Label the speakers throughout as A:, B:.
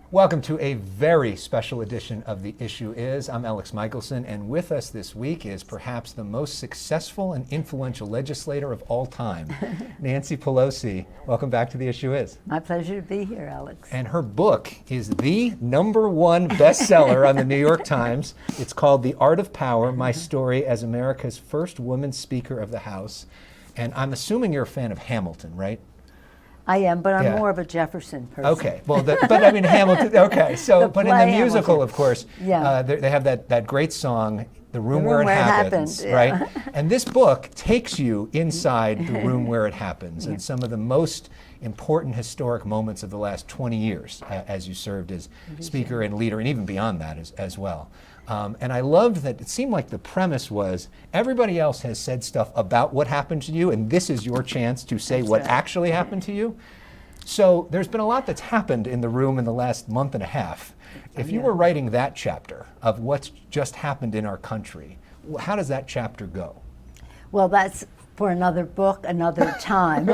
A: Welcome to a very special edition of The Issue Is. I'm Alex Michelson, and with us this week is perhaps the most successful and influential legislator of all time, Nancy Pelosi. Welcome back to The Issue Is.
B: My pleasure to be here, Alex.
A: And her book is the #1 bestseller on the New York Times. It's called The Art of Power, My Story as America's First Woman Speaker of the House. And I'm assuming you're a fan of Hamilton, right?
B: I am, but I'm more of a Jefferson person.
A: Okay, well, but I mean Hamilton. Okay, so but in the musical,
B: Hamilton.
A: Of course, they have that great song, "The Room Where It Happens," right? And this book takes you inside the room where it happens, and some of the most important historic moments of the last 20 years, as you served as speaker and leader, and even beyond that as well. And I loved that it seemed like the premise was everybody else has said stuff about what happened to you, and this is your chance to say what actually happened to you. So there's been a lot that's happened in the room in the last month and a half. If you were writing that chapter of what's just happened in our country, how does that chapter go?
B: Well, that's for another book, another time.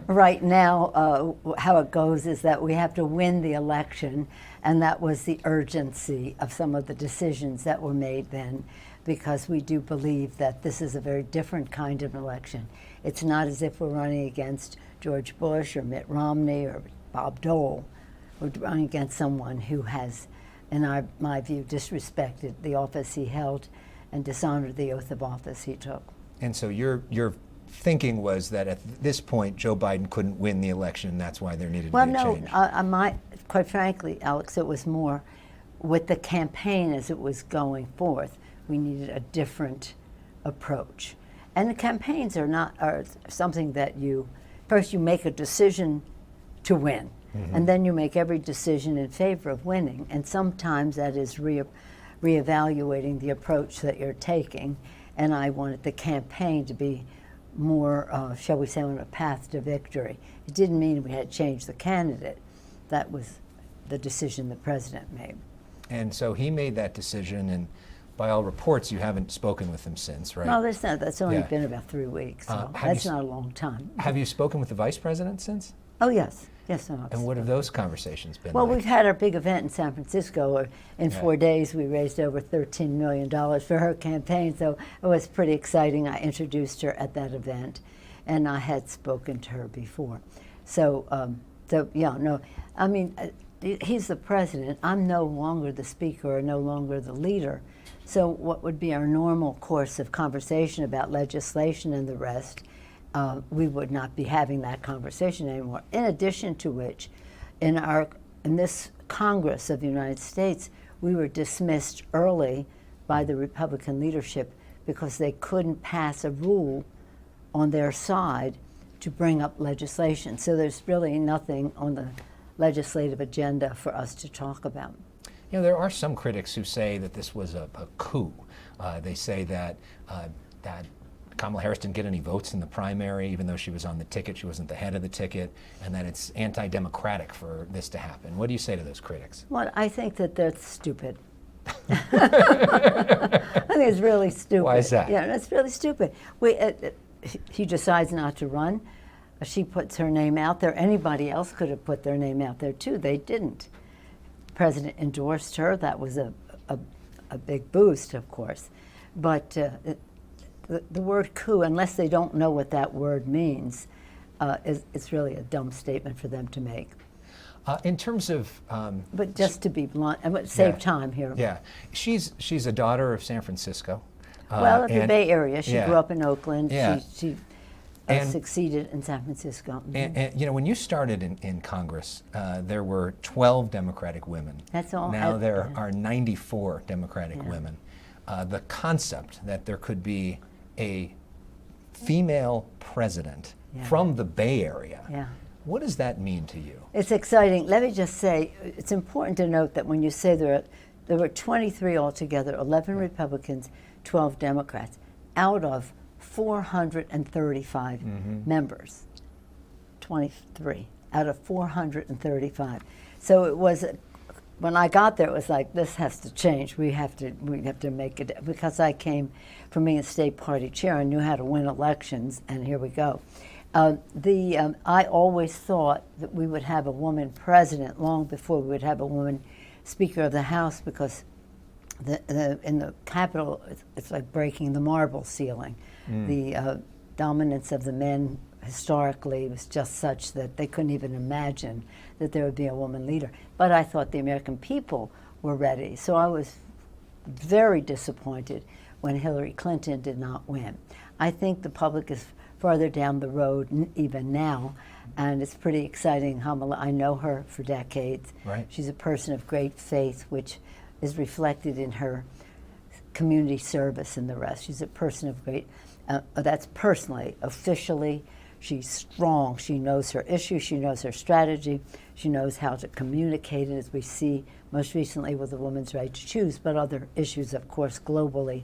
B: Right now, how it goes is that we have to win the election, and that was the urgency of some of the decisions that were made then, because we do believe that this is a very different kind of election. It's not as if we're running against George Bush or Mitt Romney or Bob Dole. We're running against someone who has, in my view, disrespected the office he held and dishonored the oath of office he took.
A: And so your thinking was that at this point, Joe Biden couldn't win the election, and that's why there needed to be a change.
B: Well, no, quite frankly, Alex, it was more with the campaign as it was going forth. We needed a different approach. And the campaigns are something that first you make a decision to win, and then you make every decision in favor of winning. And sometimes that is reevaluating the approach that you're taking. And I wanted the campaign to be more, shall we say, on a path to victory. It didn't mean we had to change the candidate. That was the decision the president made.
A: And so he made that decision, and by all reports, you haven't spoken with him since, right?
B: No, that's only been about 3 weeks, so that's not a long time.
A: Have you spoken with the vice president since?
B: Oh, yes. Yes, no.
A: And what have those conversations been
B: Well,
A: like?
B: we've had our big event in San Francisco. In 4 days, we raised over $13 million for her campaign, so it was pretty exciting. I introduced her at that event, and I had spoken to her before. So I mean, he's the president. I'm no longer the speaker or no longer the leader. So what would be our normal course of conversation about legislation and the rest, we would not be having that conversation anymore. In addition to which, in this Congress of the United States, we were dismissed early by the Republican leadership because they couldn't pass a rule on their side to bring up legislation. So there's really nothing on the legislative agenda for us to talk about.
A: You know, there are some critics who say that this was a coup. They say that Kamala Harris didn't get any votes in the primary, even though she was on the ticket. She wasn't the head of the ticket, and that it's anti-democratic for this to happen. What do you say to those critics?
B: Well, I think that that's stupid. I think it's really stupid.
A: Why is that?
B: Yeah, it's really stupid. He decides not to run. She puts her name out there. Anybody else could have put their name out there too. They didn't. The president endorsed her. That was a big boost, of course. But the word coup, unless they don't know what that word means, it's really a dumb statement for them to make.
A: In terms of,
B: but just to be blunt, and save time here.
A: Yeah, she's a daughter of San Francisco.
B: Well, of the Bay Area. She grew up in Oakland.
A: Yeah.
B: She succeeded in San Francisco.
A: And you know, when you started in Congress, there were 12 Democratic women.
B: That's all.
A: Now there are 94 Democratic women. The concept that there could be a female president from the Bay Area. What does that mean to you?
B: It's exciting. Let me just say, it's important to note that when you say there were 23 altogether, 11 Republicans, 12 Democrats, out of 435 members. 23 out of 435. So it was, when I got there, it was like, this has to change. We have to make it, because I came from being a state party chair. I knew how to win elections, and here we go. I always thought that we would have a woman president long before we would have a woman Speaker of the House, because in the Capitol, it's like breaking the marble ceiling. The dominance of the men historically was just such that they couldn't even imagine that there would be a woman leader. But I thought the American people were ready. So I was very disappointed when Hillary Clinton did not win. I think the public is farther down the road even now, and it's pretty exciting. I know her for decades.
A: Right.
B: She's a person of great faith, which is reflected in her community service and the rest. She's a person of great, that's personally. Officially, she's strong. She knows her issues, she knows her strategy, she knows how to communicate it, as we see most recently with the woman's right to choose, but other issues, of course, globally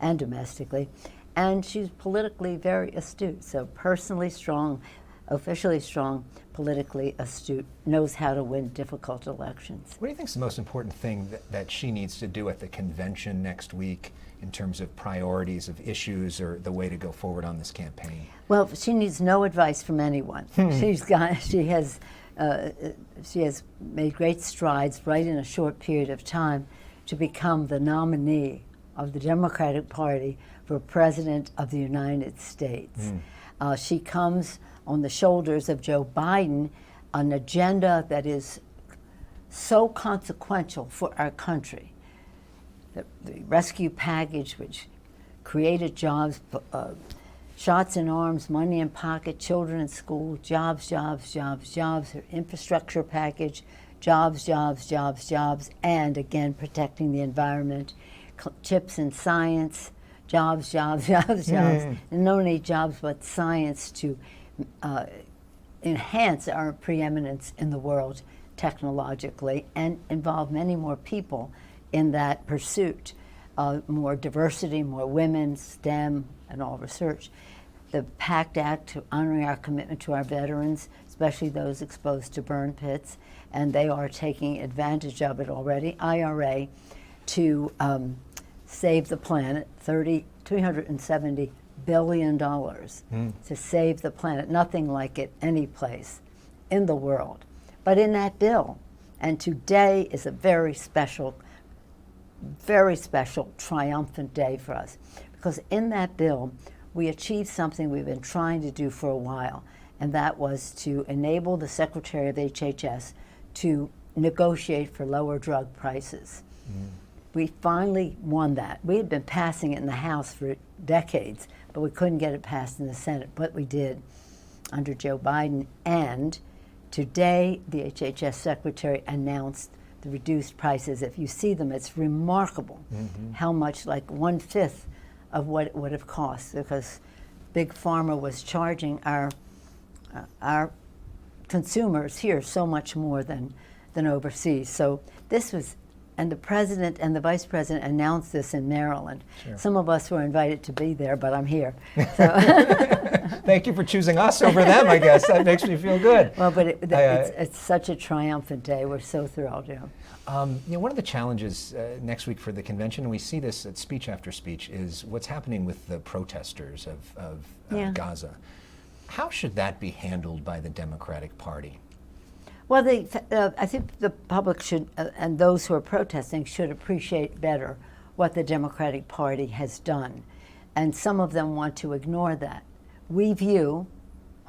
B: and domestically. And she's politically very astute, so personally strong, officially strong, politically astute, knows how to win difficult elections.
A: What do you think is the most important thing that she needs to do at the convention next week in terms of priorities of issues or the way to go forward on this campaign?
B: Well, she needs no advice from anyone. She has made great strides right in a short period of time to become the nominee of the Democratic Party for President of the United States. She comes on the shoulders of Joe Biden, an agenda that is so consequential for our country. The rescue package, which created jobs, shots in arms, money in pocket, children in school, jobs, jobs, jobs, jobs, her infrastructure package, jobs, jobs, jobs, jobs, and again, protecting the environment, chips in science, jobs, jobs, jobs, jobs, and not only jobs, but science to enhance our preeminence in the world technologically and involve many more people in that pursuit. More diversity, more women, STEM, and all research. The PACT Act, honoring our commitment to our veterans, especially those exposed to burn pits, and they are taking advantage of it already. IRA, to save the planet, $370 billion to save the planet. Nothing like it any place in the world. But in that bill, and today is a very special, triumphant day for us, because in that bill, we achieved something we've been trying to do for a while, and that was to enable the Secretary of HHS to negotiate for lower drug prices. We finally won that. We had been passing it in the House for decades, but we couldn't get it passed in the Senate, but we did under Joe Biden. And today, the HHS Secretary announced the reduced prices. If you see them, it's remarkable how much, like 1/5 of what it would have cost, because Big Pharma was charging our consumers here so much more than overseas. So this was, and the president and the vice president announced this in Maryland.
A: Sure.
B: Some of us were invited to be there, but I'm here. So
A: Thank you for choosing us over them, I guess. That makes me feel good.
B: well, but it's such a triumphant day. We're so thrilled.
A: One of the challenges next week for the convention, and we see this at speech after speech, is what's happening with the protesters of Gaza. How should that be handled by the Democratic Party?
B: Well, I think the public should, and those who are protesting, should appreciate better what the Democratic Party has done. And some of them want to ignore that. We view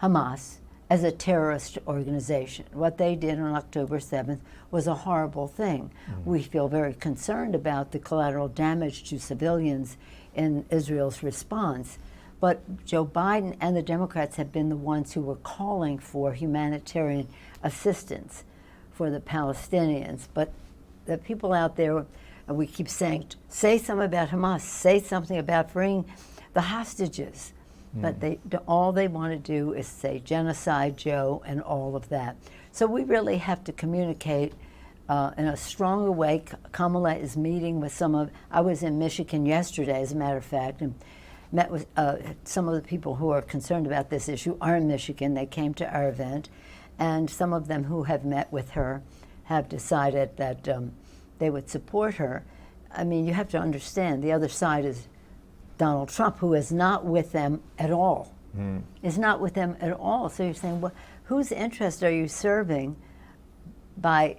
B: Hamas as a terrorist organization. What they did on October 7th was a horrible thing. We feel very concerned about the collateral damage to civilians in Israel's response. But Joe Biden and the Democrats have been the ones who were calling for humanitarian assistance for the Palestinians. But the people out there, and we keep saying, say something about Hamas, say something about freeing the hostages. But all they want to do is say genocide, Joe, and all of that. So we really have to communicate in a stronger way. Kamala is meeting with I was in Michigan yesterday, as a matter of fact, and met with some of the people who are concerned about this issue are in Michigan. They came to our event, and some of them who have met with her have decided that they would support her. I mean, you have to understand, the other side is Donald Trump, who is not with them at all. is not with them at all. So you're saying, well, whose interest are you serving by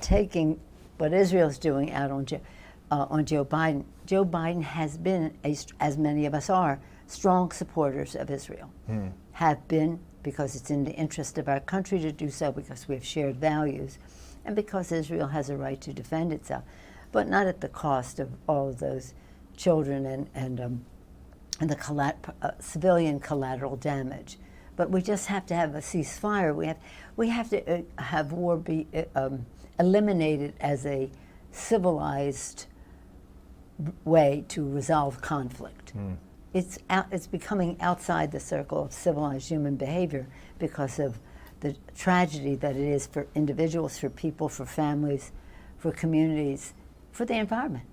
B: taking what Israel's doing out on Joe Biden? Joe Biden has been, as many of us are, strong supporters of Israel. Have been, because it's in the interest of our country to do so, because we have shared values, and because Israel has a right to defend itself, but not at the cost of all of those children and the civilian collateral damage. But we just have to have a ceasefire. We have to have war be eliminated as a civilized way to resolve conflict. It's becoming outside the circle of civilized human behavior because of the tragedy that it is for individuals, for people, for families, for communities, for the environment.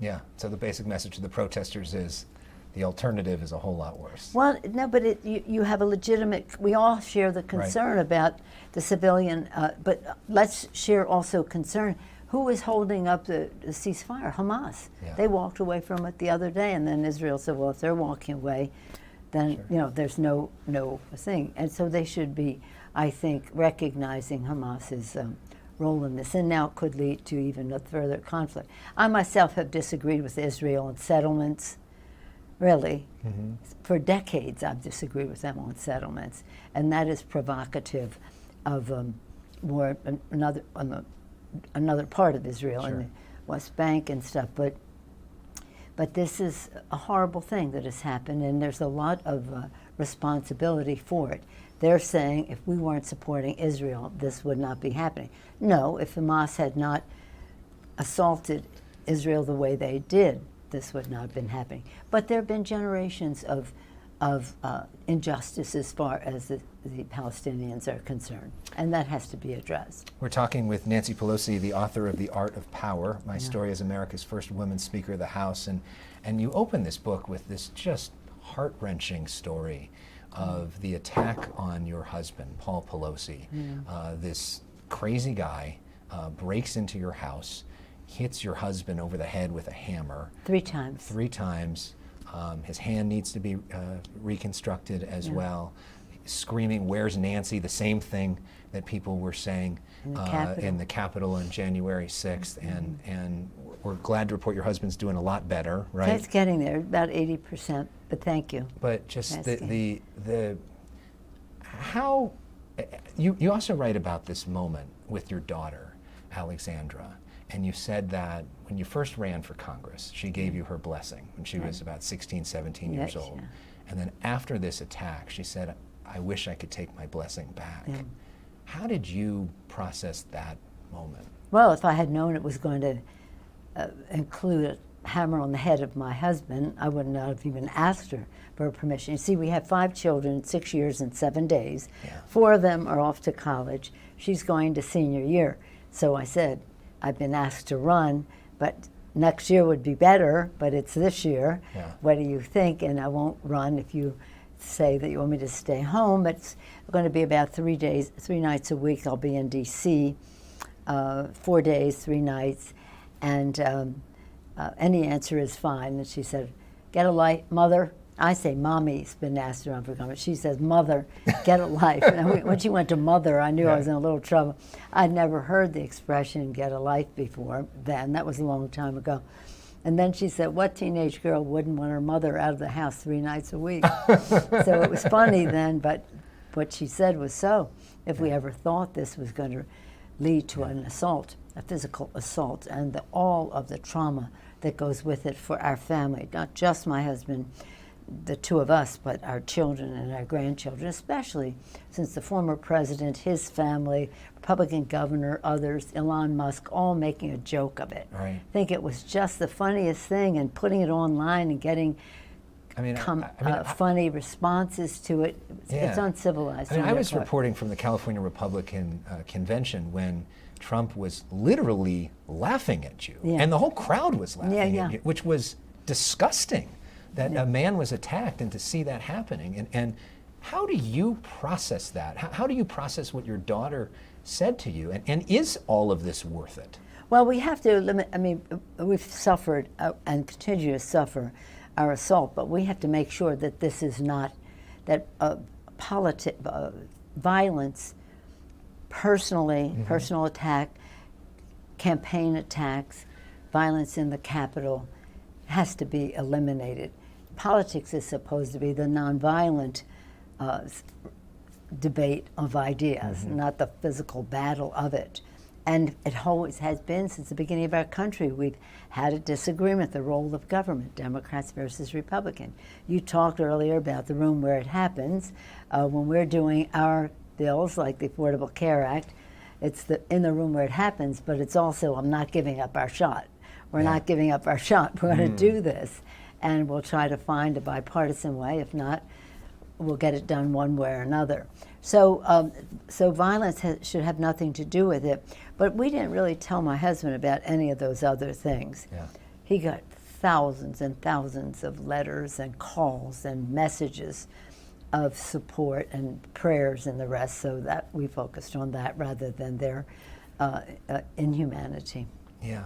A: Yeah, so the basic message to the protesters is the alternative is a whole lot worse.
B: Well, no, but you have a legitimate, we all share the concern about the civilian, but let's share also concern. Who is holding up the ceasefire? Hamas.
A: Yeah.
B: They walked away from it the other day, and then Israel said, well, if they're walking away, then there's no thing. And so they should be, I think, recognizing Hamas's role in this, and now it could lead to even a further conflict. I myself have disagreed with Israel on settlements, really. For decades I've disagreed with them on settlements, and that is provocative of more another part of Israel in the West Bank and stuff, but this is a horrible thing that has happened, and there's a lot of responsibility for it. They're saying if we weren't supporting Israel, this would not be happening. No, if Hamas had not assaulted Israel the way they did, this would not have been happening. But there have been generations of injustice as far as the Palestinians are concerned, and that has to be addressed.
A: We're talking with Nancy Pelosi, the author of The Art of Power, My Story as America's First Woman Speaker of the House, and you open this book with this just heart-wrenching story of the attack on your husband, Paul Pelosi. This crazy guy breaks into your house, hits your husband over the head with a hammer.
B: 3 times.
A: 3 times. His hand needs to be reconstructed as well. Screaming, "Where's Nancy?" The same thing that people were saying in the Capitol on January 6th. And we're glad to report your husband's doing a lot better, right?
B: It's getting there, about 80%, but thank you.
A: But just how, you also write about this moment with your daughter, Alexandra, and you said that when you first ran for Congress, she gave you her blessing when she was about 16, 17 years old. And then after this attack, she said, "I wish I could take my blessing back." How did you process that moment?
B: Well, if I had known it was going to include a hammer on the head of my husband, I would not have even asked her for permission. You see, we have 5 children, 6 years and 7 days. 4 of them are off to college. She's going to senior year. So I said, I've been asked to run, but next year would be better, but it's this year. What do you think? And I won't run if you say that you want me to stay home. It's going to be about 3 nights a week. I'll be in D.C. 4 days, 3 nights, and any answer is fine. And she said, "Get a life, mother." I say mommy's been asked around for comment. She says, "Mother, get a life." And when she went to mother, I knew I was in a little trouble. I'd never heard the expression "get a life" before then. That was a long time ago. And then she said, what teenage girl wouldn't want her mother out of the house 3 nights a week? So it was funny then, but what she said was so. If we ever thought this was going to lead to an assault, a physical assault, and all of the trauma that goes with it for our family, not just my husband, the 2 of us, but our children and our grandchildren, especially since the former president, his family, Republican governor, others, Elon Musk, all making a joke of it.
A: Right.
B: I think it was just the funniest thing, and putting it online and getting funny responses to it. It's uncivilized.
A: I was reporting from the California Republican Convention when Trump was literally laughing at you, and the whole crowd was laughing at you, which was disgusting. That a man was attacked, and to see that happening. And how do you process that? How do you process what your daughter said to you? And is all of this worth it?
B: Well, we have to limit, we've suffered and continue to suffer our assault, but we have to make sure that this is not that violence, personally, personal attack, campaign attacks, violence in the Capitol has to be eliminated. Politics is supposed to be the nonviolent debate of ideas, not the physical battle of it. And it always has been since the beginning of our country. We've had a disagreement, the role of government, Democrats versus Republicans. You talked earlier about the room where it happens. When we're doing our bills, like the Affordable Care Act, it's in the room where it happens, but it's also, I'm not giving up our shot. We're not giving up our shot. We're going to do this. And we'll try to find a bipartisan way. If not, we'll get it done one way or another. So, so violence should have nothing to do with it. But we didn't really tell my husband about any of those other things. Yeah. He got thousands and thousands of letters and calls and messages of support and prayers and the rest, so that we focused on that rather than their inhumanity.
A: Yeah.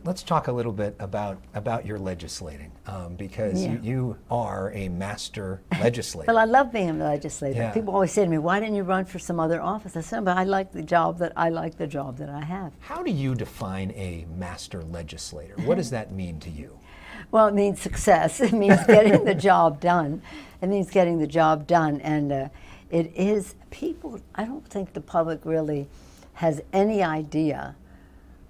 A: Let's talk a little bit about your legislating, because you are a master legislator.
B: Well, I love being a legislator. Yeah. People always say to me, "Why didn't you run for some other office?" I said, "But I like the job that I have."
A: How do you define a master legislator? What does that mean to you?
B: Well, it means success. It means getting the job done. It means getting the job done, and it is people. I don't think the public really has any idea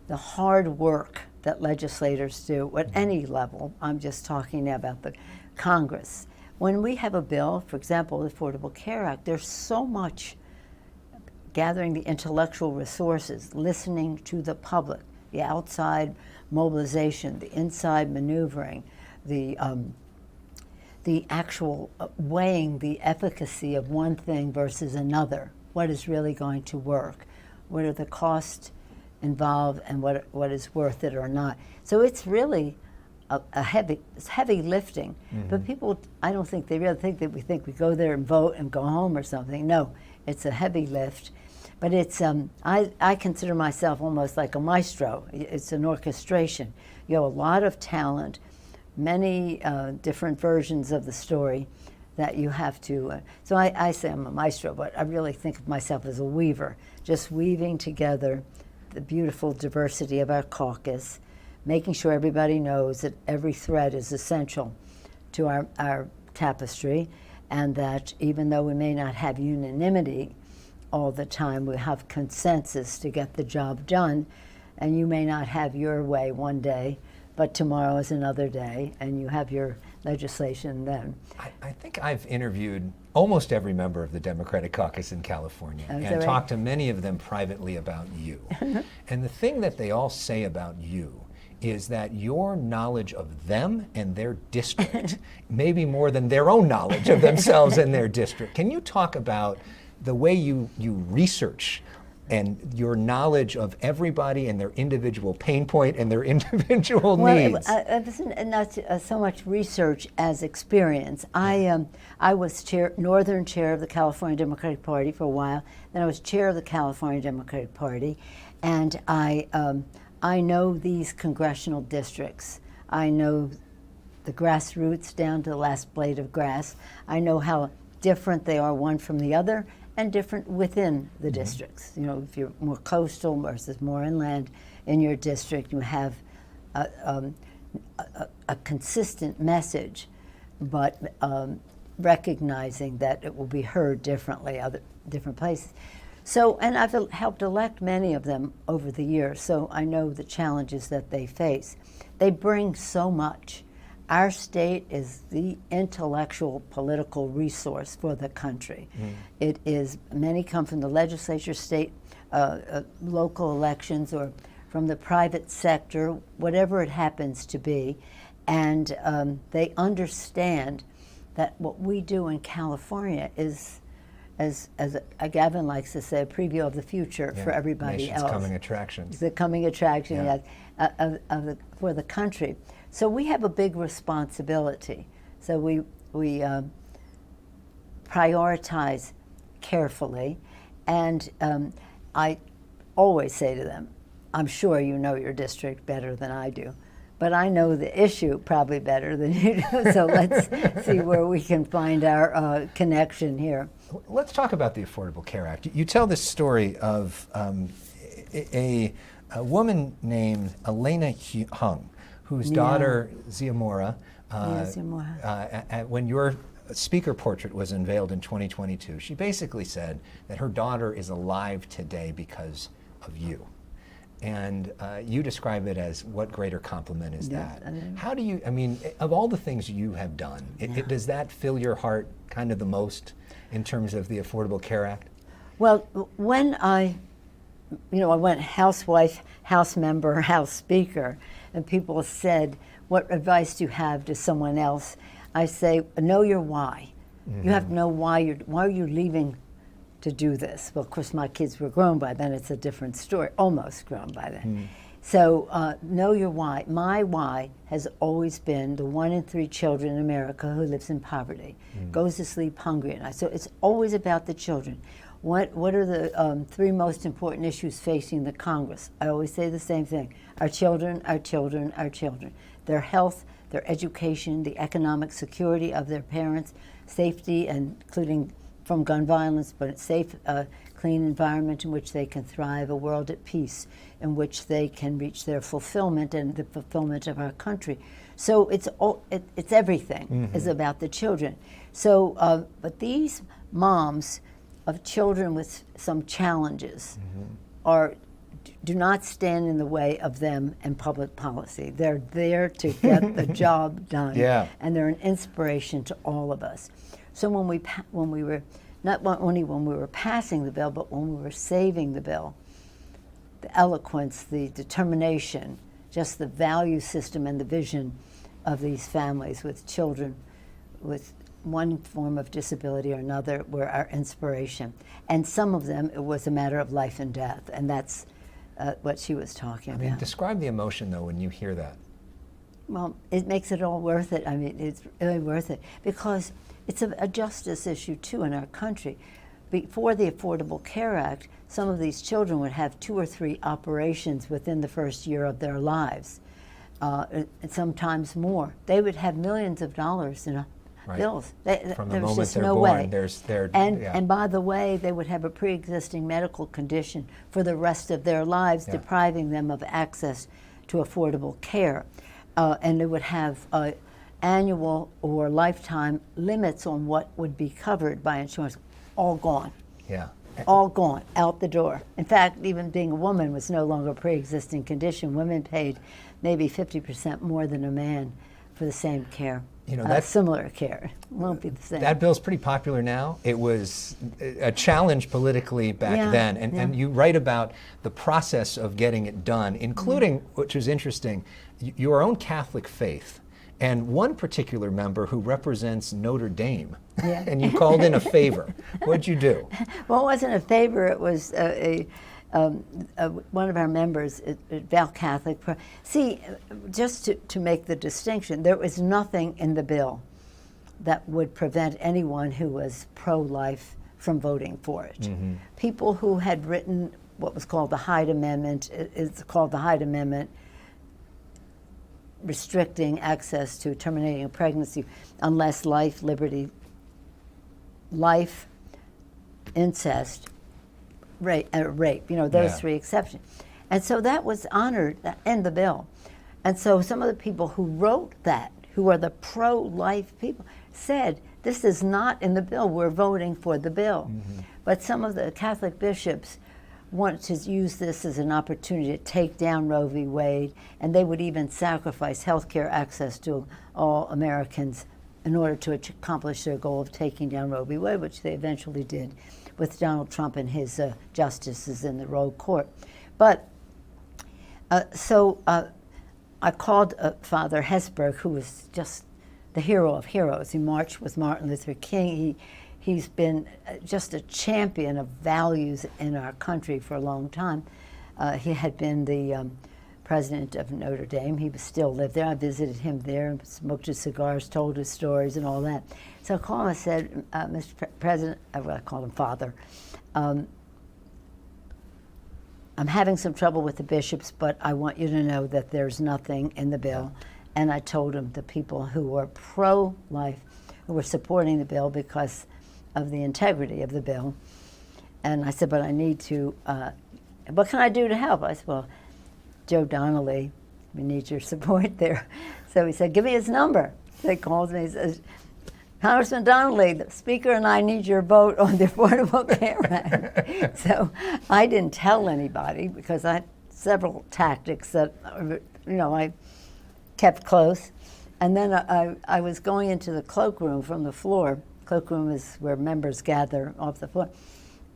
B: the hard work that legislators do at any level. I'm just talking now about the Congress. When we have a bill, for example, the Affordable Care Act, there's so much gathering the intellectual resources, listening to the public, the outside mobilization, the inside maneuvering, the actual weighing the efficacy of one thing versus another. What is really going to work? What are the costs involved, and what is worth it or not? So it's really a heavy lifting. But people, I don't think they really think that we go there and vote and go home or something. No, it's a heavy lift. But it's I consider myself almost like a maestro. It's an orchestration. You have a lot of talent, many different versions of the story that you have to. So I say I'm a maestro, but I really think of myself as a weaver, just weaving together the beautiful diversity of our caucus, making sure everybody knows that every thread is essential to our tapestry, and that even though we may not have unanimity all the time, we have consensus to get the job done. And you may not have your way one day, but tomorrow is another day, and you have your legislation then.
A: I think I've interviewed almost every member of the Democratic caucus in California and talked to many of them privately about you. And the thing that they all say about you is that your knowledge of them and their district may be more than their own knowledge of themselves and their district. Can you talk about the way you research and your knowledge of everybody and their individual pain point and their individual needs?
B: It wasn't not so much research as experience. I was Northern Chair of the California Democratic Party for a while. Then I was Chair of the California Democratic Party, and I know these congressional districts. I know the grassroots down to the last blade of grass. I know how different they are one from the other, and different within the districts. You know, if you're more coastal versus more inland in your district, you have a consistent message, but recognizing that it will be heard differently other different places. So, and I've helped elect many of them over the years, so I know the challenges that they face. They bring so much. Our state is the intellectual political resource for the country. It is, many come from the legislature, state, local elections, or from the private sector, whatever it happens to be, and they understand that what we do in California is, as Gavin likes to say, a preview of the future for everybody else.
A: Nation's coming attraction.
B: It's the coming attraction for the country. So we have a big responsibility. So we prioritize carefully, and I always say to them, I'm sure you know your district better than I do, but I know the issue probably better than you do, so let's see where we can find our connection here.
A: Let's talk about the Affordable Care Act. You tell this story of a woman named Elena Hung, whose daughter, Ziamora, when your speaker portrait was unveiled in 2022, she basically said that her daughter is alive today because of you. And you describe it as, what greater compliment is that? How do you, I mean, of all the things you have done, does that fill your heart kind of the most in terms of the Affordable Care Act?
B: Well, when I went housewife, House member, House Speaker, and people said, what advice do you have to someone else? I say, know your why. You have to know why are you leaving to do this? Well, of course, my kids were grown by then. It's a different story, almost grown by then. So know your why. My why has always been the 1 in 3 children in America who lives in poverty, goes to sleep hungry at night. So it's always about the children. What are the 3 most important issues facing the Congress? I always say the same thing. Our children, our children, our children. Their health, their education, the economic security of their parents, safety, and including from gun violence, but a safe, clean environment in which they can thrive, a world at peace in which they can reach their fulfillment and the fulfillment of our country. So it's everything is about the children. So, but these moms of children with some challenges do not stand in the way of them and public policy. They're there to get the job done, and they're an inspiration to all of us. So when we were, not only when we were passing the bill, but when we were saving the bill, the eloquence, the determination, just the value system and the vision of these families with children with one form of disability or another were our inspiration. And some of them, it was a matter of life and death, and that's what she was talking about.
A: I mean, describe the emotion, though, when you hear that.
B: Well, it makes it all worth it. I mean, it's really worth it because it's a justice issue, too, in our country. Before the Affordable Care Act, some of these children would have 2 or 3 operations within the first year of their lives, and sometimes more. They would have millions of dollars in bills.
A: From the
B: there was
A: moment
B: just
A: they're
B: no
A: born,
B: way. And by the way, they would have a pre-existing medical condition for the rest of their lives, depriving them of access to affordable care. And they would have annual or lifetime limits on what would be covered by insurance, all gone. All gone, out the door. In fact, even being a woman was no longer a pre-existing condition. Women paid maybe 50% more than a man for the same care. Similar care. It won't be the same.
A: That bill's pretty popular now. It was a challenge politically back then. And you write about the process of getting it done, including, which is interesting, your own Catholic faith. And one particular member who represents Notre Dame. And you called in a favor. What'd you do?
B: Well, it wasn't a favor. It was one of our members, Val Catholic. See, just to make the distinction, there was nothing in the bill that would prevent anyone who was pro-life from voting for it. People who had written what was called the Hyde Amendment, it's called the Hyde Amendment, restricting access to terminating a pregnancy unless life, liberty, incest, rape, those 3 exceptions. And so that was honored in the bill. And so some of the people who wrote that, who are the pro-life people, said, this is not in the bill, we're voting for the bill. But some of the Catholic bishops want to use this as an opportunity to take down Roe v. Wade, and they would even sacrifice health care access to all Americans in order to accomplish their goal of taking down Roe v. Wade, which they eventually did with Donald Trump and his justices in the Roe court. But so I called Father Hesburgh, who was just the hero of heroes. He marched with Martin Luther King. He's been just a champion of values in our country for a long time. He had been the president of Notre Dame. He still lived there. I visited him there, smoked his cigars, told his stories and all that. So I called him and said, Mr. President, I called him Father, I'm having some trouble with the bishops, but I want you to know that there's nothing in the bill. And I told him the people who were pro-life, who were supporting the bill because of the integrity of the bill. And I said, but I need to, what can I do to help? I said, well, Joe Donnelly, we need your support there. So he said, give me his number. So he calls me, he says, Congressman Donnelly, the Speaker and I need your vote on the Affordable Care Act. So I didn't tell anybody because I had several tactics that, I kept close. And then I was going into the cloakroom from the floor. Cloakroom is where members gather off the floor.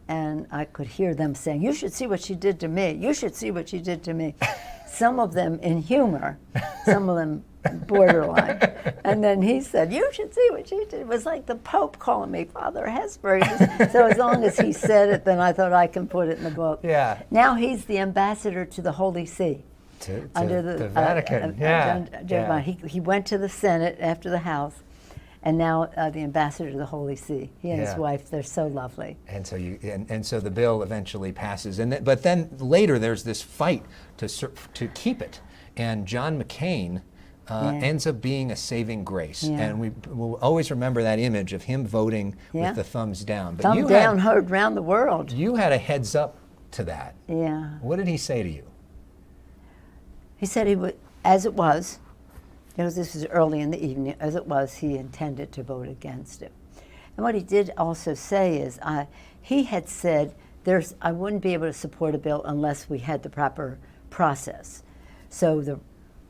B: And I could hear them saying, you should see what she did to me. You should see what she did to me. Some of them in humor, some of them borderline. And then he said, you should see what she did. It was like the Pope calling me Father Hesburgh. So as long as he said it, then I thought I can put it in the book.
A: Yeah.
B: Now he's the ambassador to the Holy See.
A: Under the Vatican.
B: He went to the Senate after the House, and now the ambassador to the Holy See. He and his wife, they're so lovely.
A: And so so the bill eventually passes, but then later there's this fight to keep it, and John McCain ends up being a saving grace, and we will always remember that image of him voting with the thumbs down. But
B: thumb down heard round the world.
A: You had a heads up to that.
B: Yeah.
A: What did he say to you?
B: He said he would, as it was, this was early in the evening, as it was, he intended to vote against it. And what he did also say is, he had said, I wouldn't be able to support a bill unless we had the proper process. So the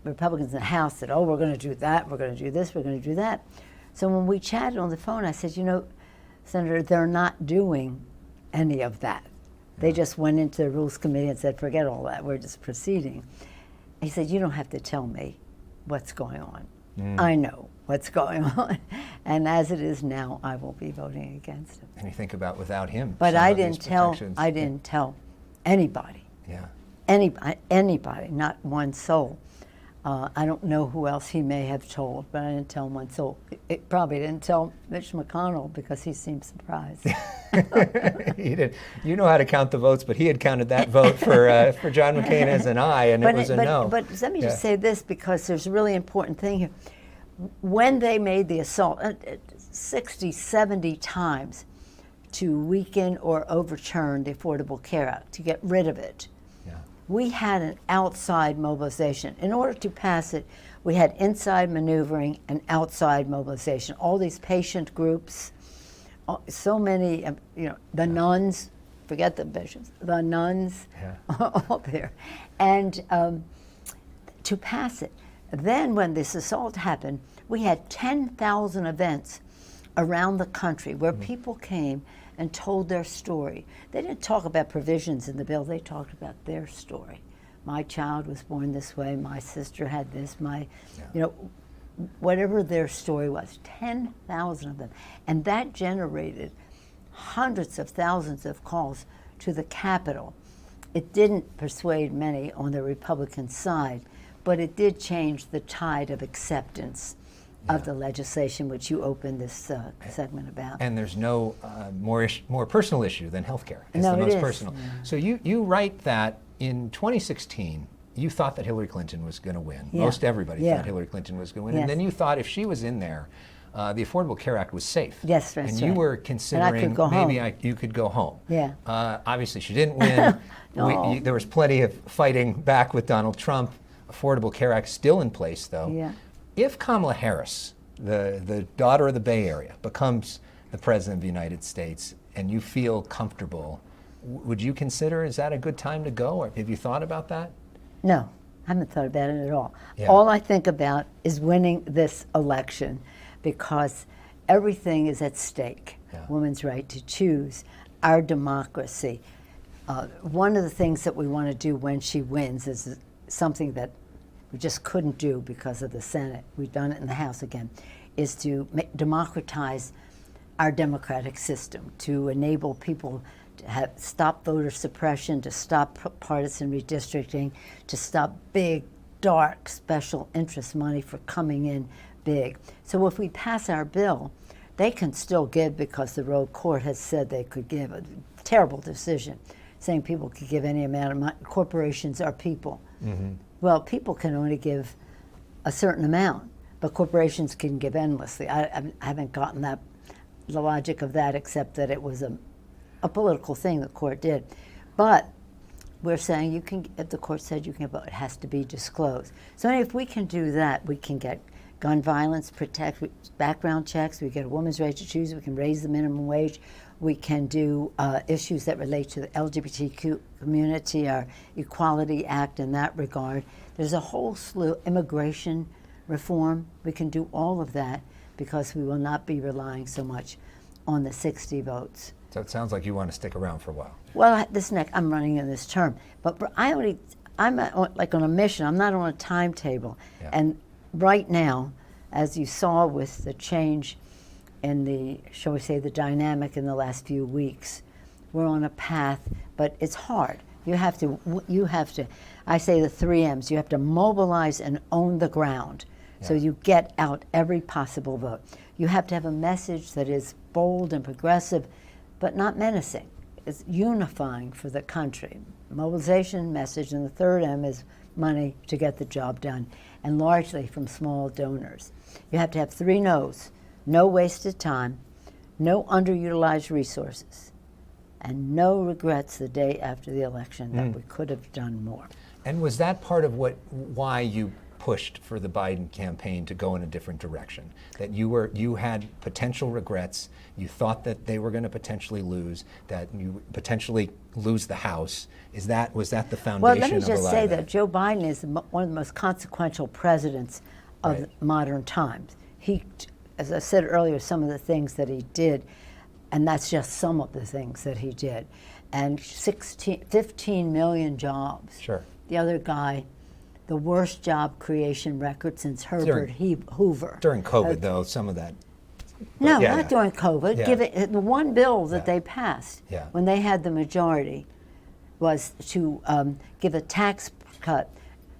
B: Republicans in the House said, oh, we're going to do that, we're going to do this, we're going to do that. So when we chatted on the phone, I said, Senator, they're not doing any of that. They just went into the Rules Committee and said, forget all that, we're just proceeding. He said, you don't have to tell me what's going on. I know what's going on. And as it is now, I will be voting against him.
A: And you think about without him.
B: But I didn't tell anybody.
A: Yeah.
B: Anybody, not one soul. I don't know who else he may have told, but I didn't tell one soul. It probably didn't tell Mitch McConnell because he seemed surprised.
A: He did. You know how to count the votes, but he had counted that vote for John McCain as an aye, and it was a no.
B: But let me just say this, because there's a really important thing here. When they made the assault 60, 70 times to weaken or overturn the Affordable Care Act, to get rid of it, we had an outside mobilization. In order to pass it, we had inside maneuvering and outside mobilization. All these patient groups, so many, the nuns, forget the bishops, the nuns, all there. And to pass it. Then when this assault happened, we had 10,000 events around the country where people came and told their story. They didn't talk about provisions in the bill, they talked about their story. My child was born this way, my sister had this, whatever their story was, 10,000 of them. And that generated hundreds of thousands of calls to the Capitol. It didn't persuade many on the Republican side, but it did change the tide of acceptance of the legislation, which you opened this segment about.
A: And there's no more personal issue than health care. It's the most personal. Yeah. So you write that in 2016, you thought that Hillary Clinton was going to win. Yeah. Most everybody thought Hillary Clinton was going to win. Yes. And then you thought if she was in there, the Affordable Care Act was safe.
B: Yes, that's
A: right. And you were considering you could go home.
B: Yeah.
A: Obviously, she didn't win.
B: No.
A: There was plenty of fighting back with Donald Trump. Affordable Care Act still in place, though.
B: Yeah.
A: If Kamala Harris, the daughter of the Bay Area, becomes the President of the United States and you feel comfortable, would you consider, is that a good time to go? Or have you thought about that?
B: No, I haven't thought about it at all.
A: Yeah.
B: All I think about is winning this election because everything is at stake.
A: Yeah.
B: Women's right to choose, our democracy. One of the things that we want to do when she wins is something that we just couldn't do because of the Senate. We've done it in the House again, is to democratize our democratic system, to enable people to stop voter suppression, to stop partisan redistricting, to stop big, dark, special interest money for coming in big. So if we pass our bill, they can still give because the Roe Court has said they could give. A terrible decision. saying people could give any amount of money. Corporations are people.
A: Mm-hmm.
B: Well, people can only give a certain amount, but corporations can give endlessly. I haven't gotten the logic of that, except that it was a political thing the court did. But we're saying you can, if the court said you can, but it has to be disclosed. So if we can do that, we can get gun violence, protect, background checks, we get a woman's right to choose, we can raise the minimum wage, we can do issues that relate to the LGBTQ community, our Equality Act in that regard. There's a whole slew, immigration reform, we can do all of that because we will not be relying so much on the 60 votes.
A: So it sounds like you want to stick around for a while.
B: Well, I'm running in this term, but I'm like on a mission. I'm not on a timetable.
A: Yeah.
B: And right now, as you saw with the change in the, shall we say, the dynamic in the last few weeks, we're on a path, but it's hard. You have to, I say the 3 M's, you have to mobilize and own the ground. Yeah. So you get out every possible vote. You have to have a message that is bold and progressive, but not menacing. It's unifying for the country. Mobilization message, and the 3rd M is money to get the job done, and largely from small donors. You have to have 3 no's: no wasted time, no underutilized resources, and no regrets the day after the election that we could have done more.
A: And was that part of why you pushed for the Biden campaign to go in a different direction? That you had potential regrets, you thought that they were going to potentially lose, that you potentially lose the House. Was that the foundation?
B: Well, let me just say that Joe Biden is one of the most consequential presidents of modern times. He, as I said earlier, some of the things that he did, and that's just some of the things that he did, and 15 million jobs.
A: Sure.
B: The other guy, the worst job creation record since Herbert Hoover.
A: During COVID, though, some of that.
B: No, not during COVID.
A: Yeah.
B: The one bill that they passed when they had the majority was to give a tax cut,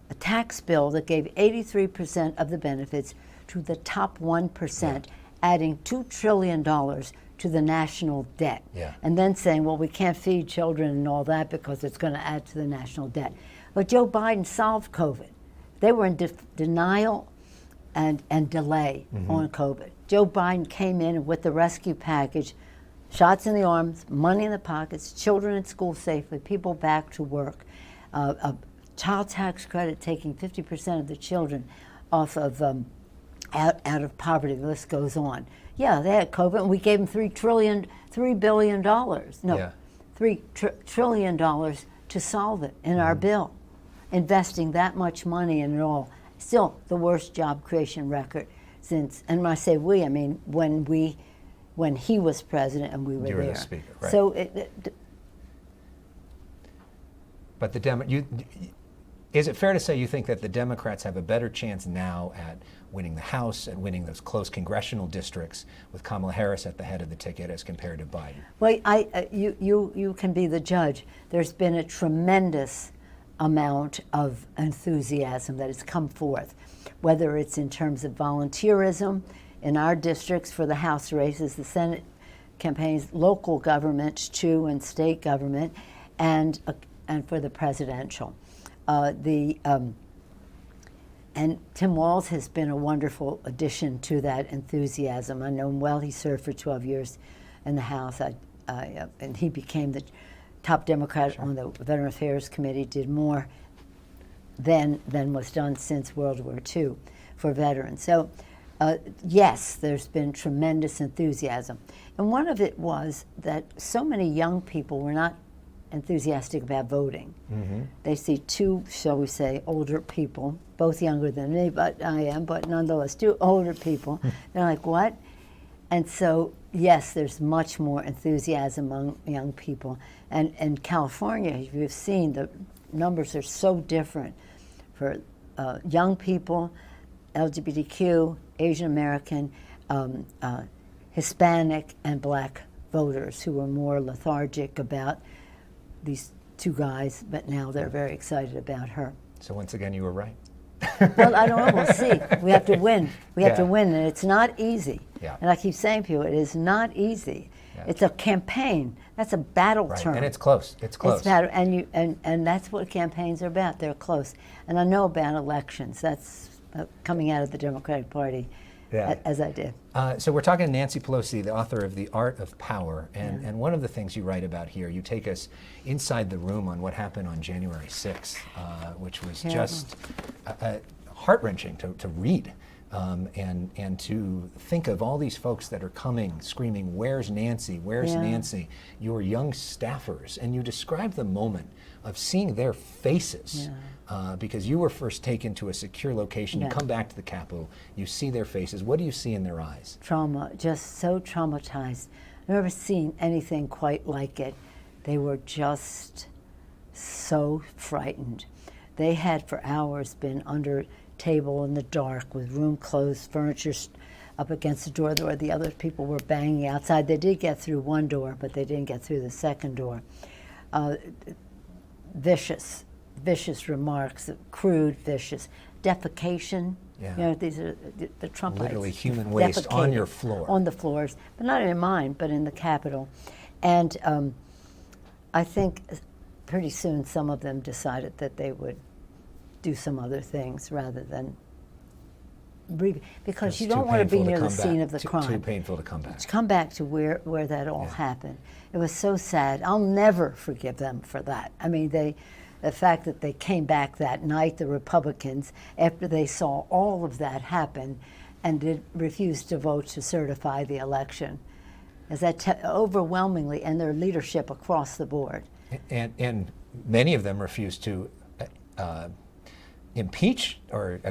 B: a tax bill that gave 83% of the benefits to the top 1%, adding $2 trillion to the national debt.
A: Yeah.
B: And then saying, well, we can't feed children and all that because it's going to add to the national debt. But Joe Biden solved COVID. They were in denial and delay on COVID. Joe Biden came in with the rescue package, shots in the arms, money in the pockets, children in school safely, people back to work, a child tax credit taking 50% of the children off of out of poverty. The list goes on. Yeah, they had COVID, and we gave them $3 billion. No, $3 trillion to solve it in our bill, investing that much money in it all. Still the worst job creation record since, and when I say we, I mean when he was president and we were there.
A: You were the speaker, right.
B: So
A: but is it fair to say you think that the Democrats have a better chance now at winning the House and winning those close congressional districts with Kamala Harris at the head of the ticket as compared to Biden?
B: Well, you can be the judge. There's been a tremendous amount of enthusiasm that has come forth, whether it's in terms of volunteerism in our districts for the House races, the Senate campaigns, local government too, and state government, and for the presidential. And Tim Walz has been a wonderful addition to that enthusiasm. I know him well. He served for 12 years in the House, and he became the top Democrat on the Veteran Affairs Committee, did more than was done since World War II for veterans. So yes, there's been tremendous enthusiasm. And one of it was that so many young people were not enthusiastic about voting. They see 2, shall we say, older people, both younger than me, but I am, but nonetheless, 2 older people. They're like, what? And so, yes, there's much more enthusiasm among young people. And in California, as you've seen, the numbers are so different for young people, LGBTQ, Asian American, Hispanic, and Black voters who are more lethargic about these 2 guys, but now they're very excited about her.
A: So once again, you were right.
B: Well, I don't know. We'll see. We have to win. We have to win, and it's not easy.
A: Yeah.
B: And I keep saying to people, it is not easy. It's a campaign. That's a battle term.
A: And it's close. It's close.
B: It's battle, and that's what campaigns are about. They're close. And I know about elections. That's coming out of the Democratic Party, as I did.
A: So we're talking to Nancy Pelosi, the author of The Art of Power, and one of the things you write about here, you take us inside the room on what happened on January 6th, which was just heart-wrenching to read. And to think of all these folks that are coming, screaming, "Where's Nancy? Where's Nancy?" Your young staffers, and you describe the moment of seeing their faces, because you were first taken to a secure location. You come back to the Capitol, you see their faces. What do you see in their eyes?
B: Trauma, just so traumatized. I've never seen anything quite like it. They were just so frightened. They had for hours been under table in the dark with room closed, furniture up against the door where the other people were banging outside. They did get through one door, but they didn't get through the second door. Vicious remarks, crude, vicious. Defecation. You know, these are the Trumpites.
A: Literally human waste on your floor.
B: On the floors, but not in mine, but in the Capitol. And I think pretty soon some of them decided that they would do some other things rather than because you don't want to be near the scene of the crime.
A: Too painful to come back.
B: To come back to where that all happened. It was so sad. I'll never forgive them for that. I mean, the fact that they came back that night, the Republicans, after they saw all of that happen, and refused to vote to certify the election, as that overwhelmingly, and their leadership across the board.
A: And many of them refused to impeach or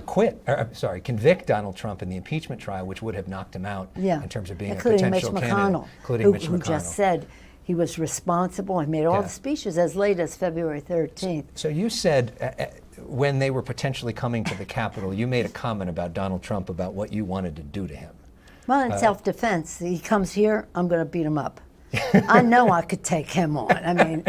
A: convict Donald Trump in the impeachment trial, which would have knocked him out in terms of being a potential candidate. Including Mitch McConnell. Who
B: just said he was responsible. He made all the speeches as late as February 13th.
A: So you said when they were potentially coming to the Capitol, you made a comment about Donald Trump about what you wanted to do to him.
B: Well, in self-defense, he comes here, I'm going to beat him up. I know I could take him on. I mean,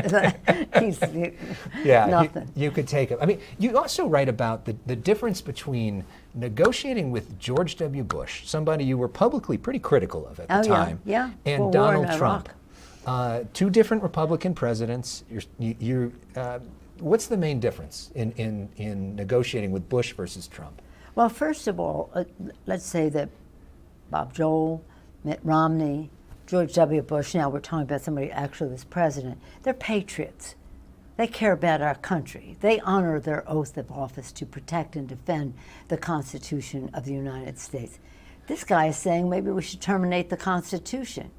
B: he's nothing.
A: You could take him. I mean, you also write about the difference between negotiating with George W. Bush, somebody you were publicly pretty critical of at the time, and Donald Trump. Two different Republican presidents. What's the main difference in negotiating with Bush versus Trump?
B: Well, first of all, let's say that Bob Dole, Mitt Romney, George W. Bush, now we're talking about somebody who actually was president, they're patriots. They care about our country. They honor their oath of office to protect and defend the Constitution of the United States. This guy is saying maybe we should terminate the Constitution.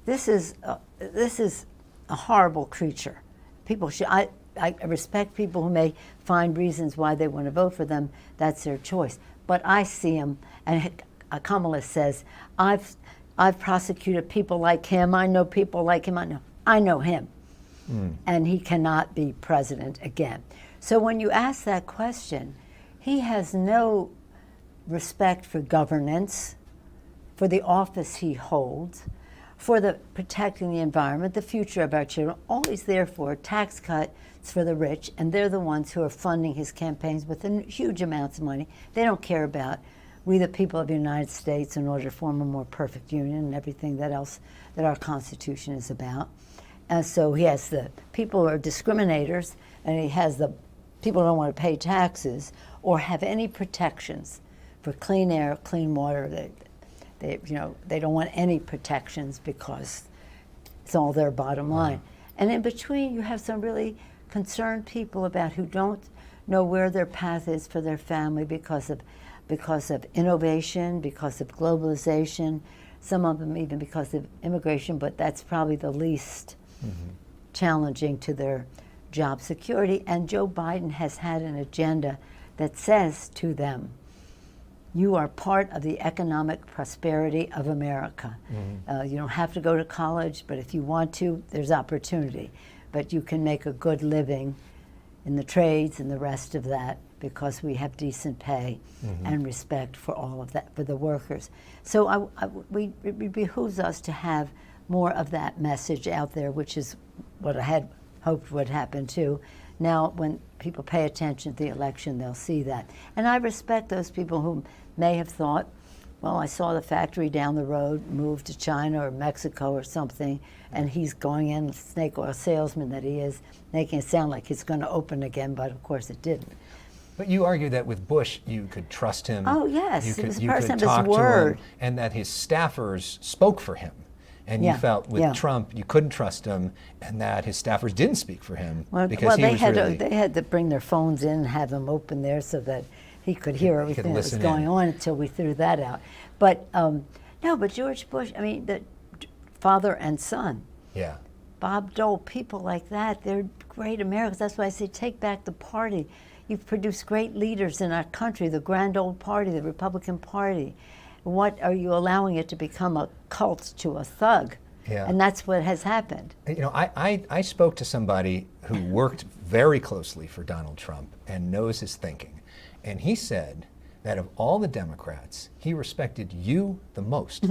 B: This is a horrible creature. People should. I respect people who may find reasons why they want to vote for them. That's their choice. But I see him, and Kamala says, I've prosecuted people like him. I know people like him. I know him. And he cannot be president again. So when you ask that question, he has no respect for governance, for the office he holds, for the protecting the environment, the future of our children. All he's there for, tax cuts for the rich, and they're the ones who are funding his campaigns with huge amounts of money. They don't care about we the people of the United States in order to form a more perfect union and everything that else that our Constitution is about. And so he has the people who are discriminators, and he has the people who don't want to pay taxes or have any protections for clean air, clean water. They don't want any protections because it's all their bottom line. And in between, you have some really concerned people about who don't know where their path is for their family because of innovation, because of globalization, some of them even because of immigration, but that's probably the least challenging to their job security. And Joe Biden has had an agenda that says to them, you are part of the economic prosperity of America. You don't have to go to college, but if you want to, there's opportunity. But you can make a good living in the trades and the rest of that because we have decent pay and respect for all of that, for the workers. So it behooves us to have more of that message out there, which is what I had hoped would happen too. Now, when people pay attention to the election, they'll see that. And I respect those people who may have thought Well, I saw the factory down the road move to China or Mexico or something, and he's going in, snake oil salesman that he is, making it sound like it's going to open again, but of course it didn't.
A: But you argue that with Bush, you could trust him.
B: Oh, yes.
A: You
B: He was a
A: could
B: person of
A: talk
B: his
A: to
B: word.
A: him, and that his staffers spoke for him. And
B: Yeah,
A: you felt with
B: yeah.
A: Trump, you couldn't trust him, and that his staffers didn't speak for him because he
B: they
A: was
B: had
A: really...
B: they had to bring their phones in and have them open there so that he could hear everything that was going on until we threw that out. But no, but George Bush, I mean, the father and son.
A: Yeah.
B: Bob Dole, people like that, they're great Americans. That's why I say take back the party. You've produced great leaders in our country, the grand old party, the Republican Party. What are you allowing it to become a cult to a thug?
A: Yeah.
B: And that's what has happened.
A: You know, I spoke to somebody who worked very closely for Donald Trump and knows his thinking. And he said that of all the Democrats, he respected you the most.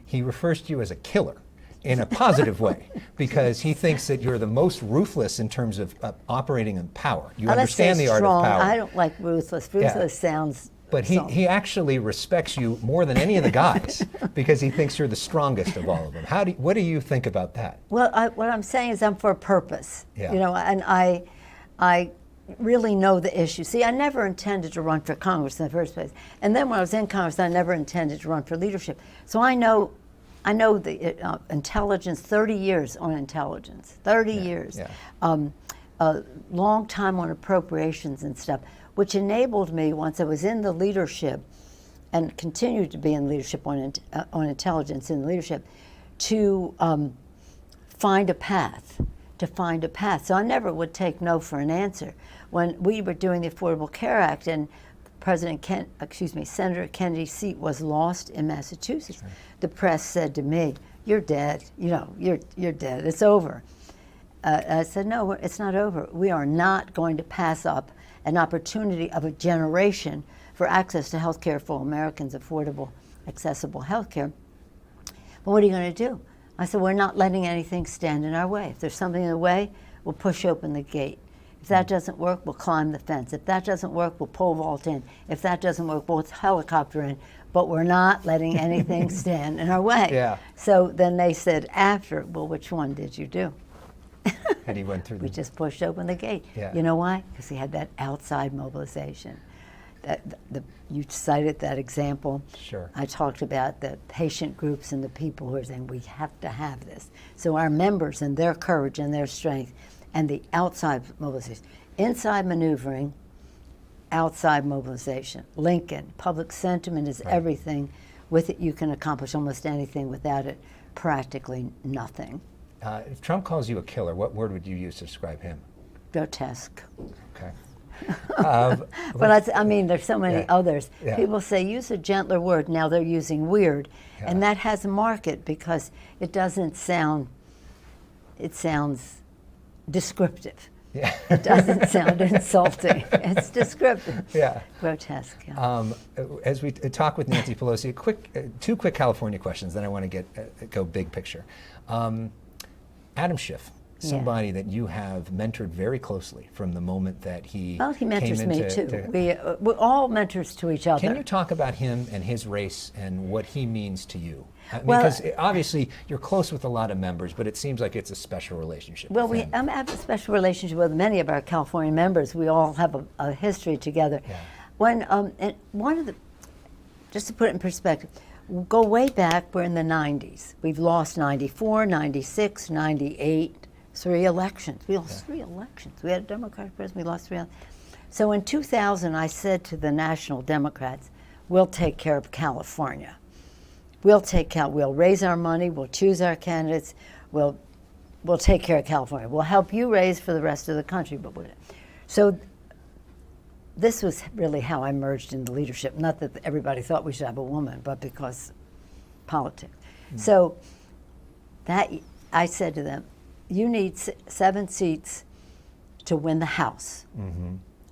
A: He refers to you as a killer in a positive way because he thinks that you're the most ruthless in terms of operating in power. You understand the art of power.
B: I don't like ruthless. Ruthless sounds...
A: But he actually respects you more than any of the guys because he thinks you're the strongest of all of them. What do you think about that?
B: Well, what I'm saying is I'm for a purpose,
A: Yeah.
B: you know, and I really know the issue. See, I never intended to run for Congress in the first place, and then when I was in Congress, I never intended to run for leadership. So I know the intelligence. 30 years on intelligence, 30 years, a long time on appropriations and stuff, which enabled me, once I was in the leadership and continued to be in leadership on intelligence in leadership, to find a path, So I never would take no for an answer. When we were doing the Affordable Care Act and Senator Kennedy's seat was lost in Massachusetts, the press said to me, "You're dead, you know, you're dead, it's over." I said, "No, it's not over. We are not going to pass up an opportunity of a generation for access to health care for Americans, affordable, accessible health care. But what are you going to do?" I said, "We're not letting anything stand in our way. If there's something in the way, we'll push open the gate. If that doesn't work, we'll climb the fence. If that doesn't work, we'll pole vault in. If that doesn't work, we'll helicopter in. But we're not letting anything stand in our way."
A: Yeah.
B: So then they said after, "Well, which one did you do?"
A: And he went through
B: We just pushed open the gate.
A: Yeah.
B: You know why? Because he had that outside mobilization. You cited that example.
A: Sure.
B: I talked about the patient groups and the people who are saying we have to have this. So our members and their courage and their strength and the outside mobilization. Inside maneuvering, outside mobilization. Lincoln, public sentiment is everything. With it you can accomplish almost anything. Without it, practically nothing.
A: If Trump calls you a killer, what word would you use to describe him?
B: Grotesque.
A: Okay.
B: But I mean, there's so many others.
A: Yeah.
B: People say use a gentler word. Now they're using weird, and that has a market because it doesn't sound. It sounds descriptive.
A: Yeah.
B: It doesn't sound insulting. It's descriptive.
A: Yeah.
B: Grotesque. Yeah.
A: As we talk with Nancy Pelosi, two quick California questions. Then I want to go big picture. Adam Schiff, somebody that you have mentored very closely from the moment that he
B: Well, he mentors
A: came
B: me too. We're all mentors to each other.
A: Can you talk about him and his race and what he means to you? I mean,
B: Well,
A: because obviously you're close with a lot of members, but it seems like it's a special relationship.
B: Well,
A: with him.
B: I have a special relationship with many of our California members. We all have a history together.
A: Yeah.
B: When and one of the, just to put it in perspective, go way back. We're in the 90s. We've lost 94, 96, 98, 3 elections. We lost 3 elections. We had a Democratic president. We lost 3. So in 2000, I said to the National Democrats, "We'll take care of California. We'll raise our money. We'll choose our candidates. We'll take care of California. We'll help you raise for the rest of the country." So this was really how I merged into leadership. Not that everybody thought we should have a woman, but because politics. So that I said to them, "You need 7 seats to win the House.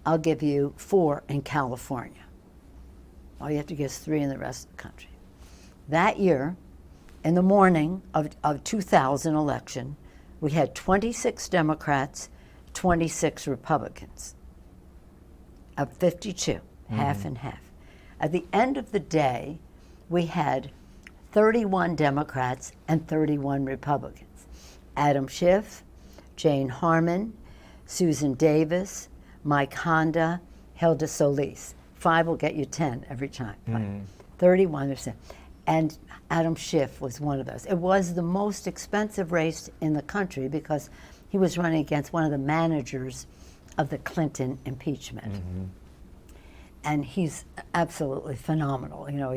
B: I'll give you 4 in California. All you have to get is 3 in the rest of the country." That year, in the morning of 2000 election, we had 26 Democrats, 26 Republicans, of 52, half and half. At the end of the day, we had 31 Democrats and 31 Republicans. Adam Schiff, Jane Harmon, Susan Davis, Mike Honda, Hilda Solis. 5 will get you 10 every time. 31%. And Adam Schiff was one of those. It was the most expensive race in the country because he was running against one of the managers of the Clinton impeachment. And he's absolutely phenomenal. You know,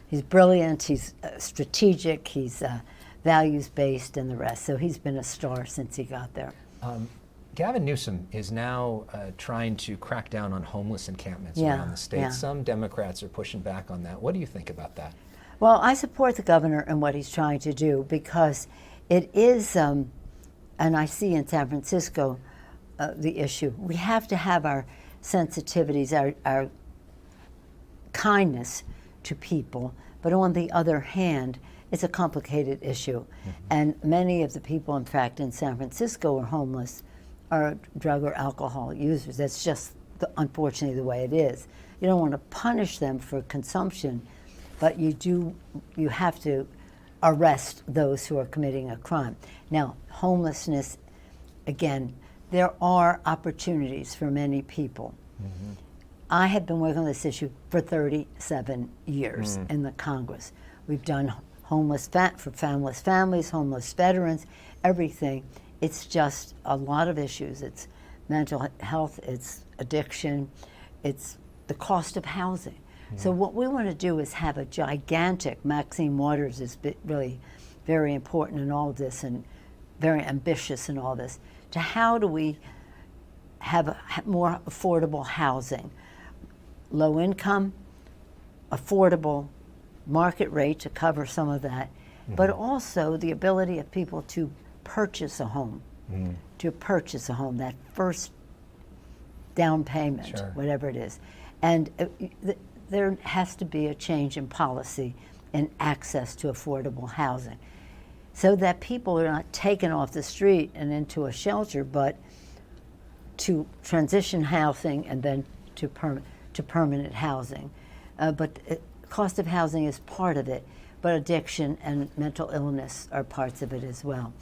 B: he's brilliant, he's strategic, he's values-based and the rest. So he's been a star since he got there.
A: Gavin Newsom is now trying to crack down on homeless encampments around the state. Some Democrats are pushing back on that. What do you think about that?
B: Well, I support the governor and what he's trying to do because it is, and I see in San Francisco the issue. We have to have our sensitivities, our kindness to people, but on the other hand, it's a complicated issue. And many of the people, in fact, in San Francisco are homeless, are drug or alcohol users. That's just, unfortunately, the way it is. You don't want to punish them for consumption, but you have to arrest those who are committing a crime. Now, homelessness, again, there are opportunities for many people. I have been working on this issue for 37 years in the Congress. We've done homeless for families, homeless veterans, everything. It's just a lot of issues. It's mental health, it's addiction, it's the cost of housing. So what we want to do is have a gigantic, Maxine Waters is really very important in all this and very ambitious in all this, to how do we have more affordable housing, low income, affordable, market rate to cover some of that, but also the ability of people to purchase a home, that first down payment, whatever it is. And there has to be a change in policy and access to affordable housing so that people are not taken off the street and into a shelter, but to transition housing and then to permanent housing. But cost of housing is part of it, but addiction and mental illness are parts of it as well.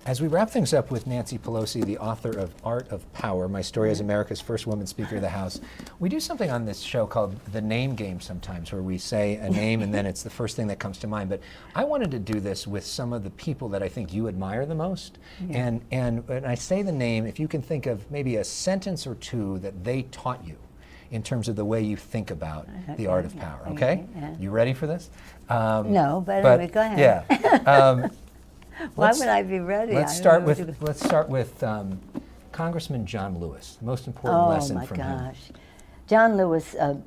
A: As we wrap things up with Nancy Pelosi, the author of Art of Power, My Story as America's First Woman Speaker of the House, we do something on this show called the name game sometimes, where we say a name and then it's the first thing that comes to mind. But I wanted to do this with some of the people that I think you admire the most. And when I say the name, if you can think of maybe a sentence or two that they taught you in terms of the way you think about the art of power, okay? You ready for this?
B: No, but anyway, go ahead.
A: Yeah.
B: Why would I be ready?
A: Let's start with Congressman John Lewis. The most important lesson from him.
B: Oh my gosh, John Lewis, the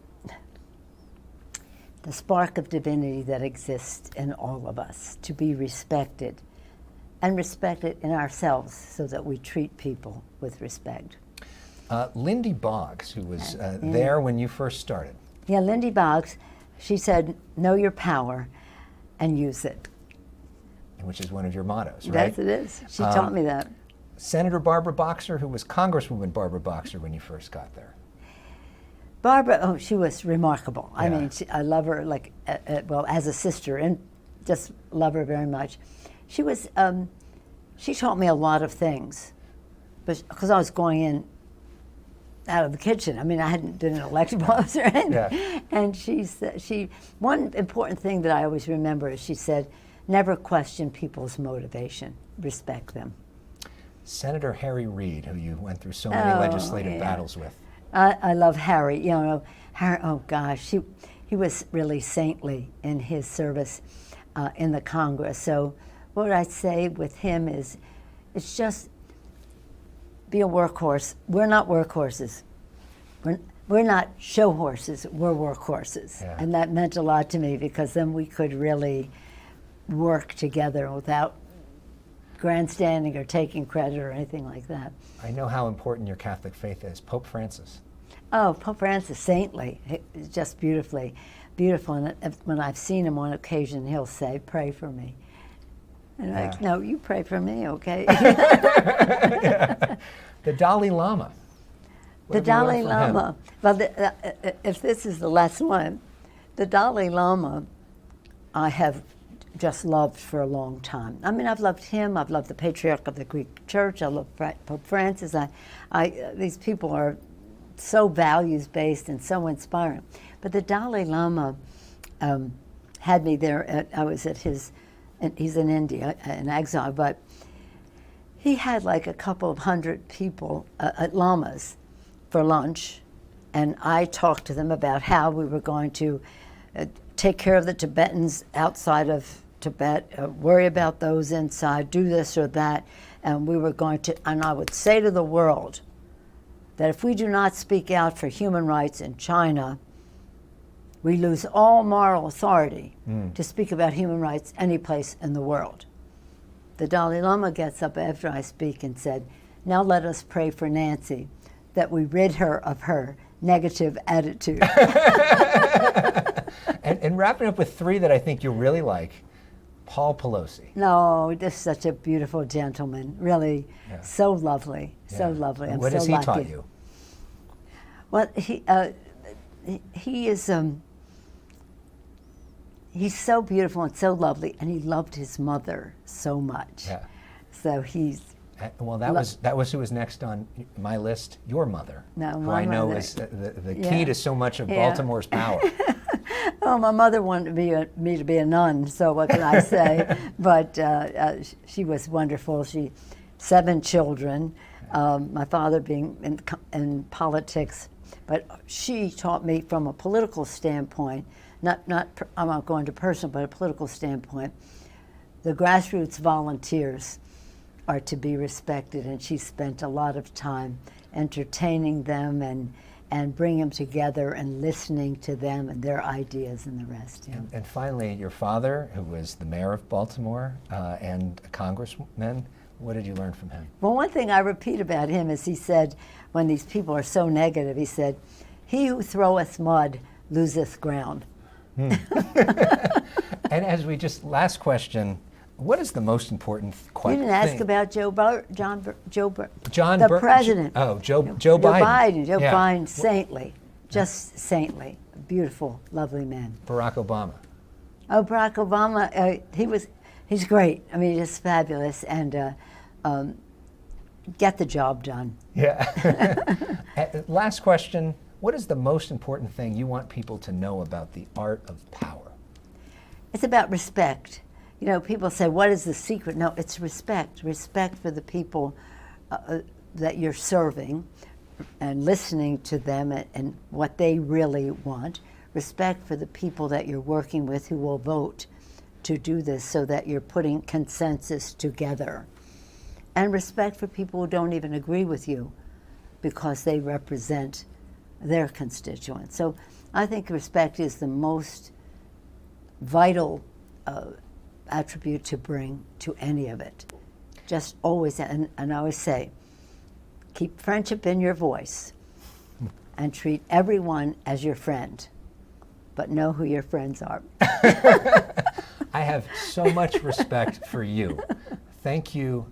B: spark of divinity that exists in all of us, to be respected, and respected in ourselves, so that we treat people with respect.
A: Lindy Boggs, who was there when you first started.
B: Yeah, Lindy Boggs. She said, "Know your power, and use it."
A: Which is one of your mottos, right?
B: Yes, it is. She taught me that.
A: Senator Barbara Boxer, who was Congresswoman Barbara Boxer when you first got there.
B: Barbara, she was remarkable. I mean, I love her like, well, as a sister, and just love her very much. She was, she taught me a lot of things, but because I was going in out of the kitchen. I mean, I hadn't been an elected officer, and one important thing that I always remember is she said, "Never question people's motivation. Respect them."
A: Senator Harry Reid, who you went through so many legislative battles with.
B: I love Harry. You know, Harry, oh gosh, he was really saintly in his service in the Congress. So what I'd say with him is, it's just be a workhorse. We're not workhorses. We're not show horses. We're workhorses, and that meant a lot to me because then we could really work together without grandstanding or taking credit or anything like that.
A: I know how important your Catholic faith is. Pope Francis.
B: Oh, Pope Francis, saintly, just beautiful. And when I've seen him on occasion, he'll say, "Pray for me." And I'm like, "No, you pray for me, okay?"
A: The Dalai Lama.
B: The Dalai Lama. Well, if this is the last one, the Dalai Lama I have just loved for a long time. I mean, I've loved him. I've loved the Patriarch of the Greek Church. I love Pope Francis. These people are so values-based and so inspiring. But the Dalai Lama had me there. I was at his, and he's in India, in exile, but he had like a couple of hundred people at lamas for lunch, and I talked to them about how we were going to take care of the Tibetans outside of Tibet, worry about those inside, do this or that, and we were going to, and I would say to the world that if we do not speak out for human rights in China, we lose all moral authority to speak about human rights any place in the world. The Dalai Lama gets up after I speak and said, now let us pray for Nancy, that we rid her of her negative attitude.
A: And wrapping up with three that I think you'll really like, Paul Pelosi.
B: No, just such a beautiful gentleman, really, so lovely, so lovely. I'm
A: what
B: so
A: has he
B: lucky.
A: taught you?
B: Well, he is, he's so beautiful and so lovely, and he loved his mother so much.
A: Yeah.
B: So he's.
A: Well, that was who was next on my list. Your mother,
B: No,
A: who
B: my
A: I know
B: mother.
A: is the key to so much of Baltimore's power.
B: Oh, my mother wanted me to be a nun, so what can I say? But she was wonderful. 7 children, my father being in politics, but she taught me from a political standpoint, I'm not going to personal, but a political standpoint, the grassroots volunteers are to be respected, and she spent a lot of time entertaining them and bring them together and listening to them and their ideas and the rest. Yeah.
A: And finally, your father, who was the mayor of Baltimore and a congressman, what did you learn from him?
B: Well, one thing I repeat about him is he said, when these people are so negative, he said, he who throweth mud loseth ground.
A: And as we last question, what is the most important question?
B: You didn't ask about the
A: Biden.
B: president.
A: Oh, Joe Biden.
B: Joe
A: Yeah.
B: Biden, saintly, just saintly, beautiful, lovely man.
A: Barack Obama.
B: Oh, Barack Obama, he's great. I mean, he's just fabulous, and get the job done.
A: Yeah. Last question, what is the most important thing you want people to know about the art of power?
B: It's about respect. You know, people say, what is the secret? No, it's respect. Respect for the people that you're serving and listening to them and what they really want. Respect for the people that you're working with who will vote to do this so that you're putting consensus together. And respect for people who don't even agree with you because they represent their constituents. So I think respect is the most vital attribute to bring to any of it. Just always, and I always say, keep friendship in your voice and treat everyone as your friend, but know who your friends are.
A: I have so much respect for you. Thank you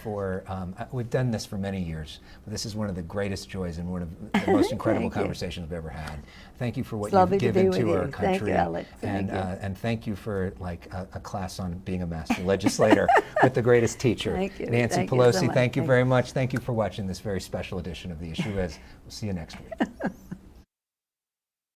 A: for, we've done this for many years, but this is one of the greatest joys and one of the most incredible conversations we've ever had. Thank you for what you've given to our country.
B: Thank you, Alex.
A: And thank you for a class on being a master legislator with the greatest teacher.
B: Thank you.
A: Nancy Pelosi, thank you very much. Thank you for watching this very special edition of The Issue Is. We'll see you next week.